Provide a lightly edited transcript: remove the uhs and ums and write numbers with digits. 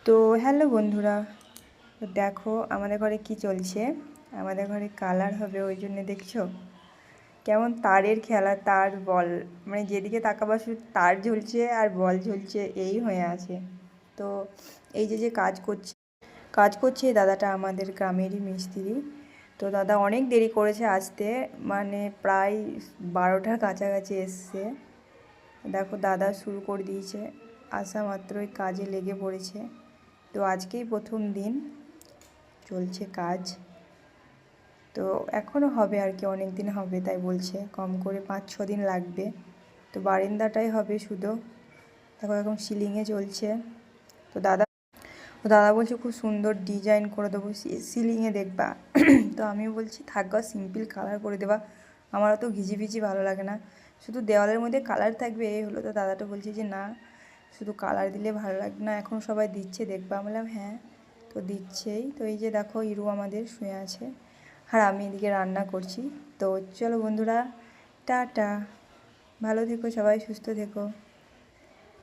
তো হ্যালো বন্ধুরা, তো দেখো আমাদের ঘরে কি চলছে। আমাদের ঘরে কালার হবে, ওই জন্য দেখছো কেমন তারের খেলা, তার বল, মানে যেদিকে তাকাবা শুধু তার ঝুলছে আর বল ঝুলছে, এই হয়ে আছে। তো এই যে যে কাজ করছে এই দাদাটা আমাদের গ্রামেরই মিস্ত্রি। তো দাদা অনেক দেরি করেছে আসতে, মানে প্রায় 12টার কাছাকাছি এসছে। দেখো দাদা শুরু করে দিয়েছে, আসা মাত্রই কাজে লেগে পড়েছে। তো আজকেই প্রথম দিন চলছে কাজ। তো এখনও হবে আর কি, অনেক দিন হবে তাই বলছে, কম করে 5-6 দিন লাগবে। তো বারান্দাটাই হবে শুধু। দেখো এখন সিলিংয়ে চলছে। তো দাদা বলছে খুব সুন্দর ডিজাইন করে দেবো সিলিংয়ে দেখবা। তো আমিও বলছি থাকবা, সিম্পল কালার করে দেবা, আমারও তো ঘিজিবিজি ভালো লাগে না, শুধু দেওয়ালের মধ্যে কালার থাকবে এই হলো। তো দাদাটা বলছে যে না, শুধু কালার দিলে ভালো লাগবে না, এখন সবাই দিচ্ছে দেখবা। আমি বললাম হ্যাঁ, তো দিচ্ছেই। তো এই যে দেখো ইরু আমাদের শুয়ে আছে, আর আমি এদিকে রান্না করছি। তো চলো বন্ধুরা, টাটা, ভালো থেকো সবাই, সুস্থ থেকো।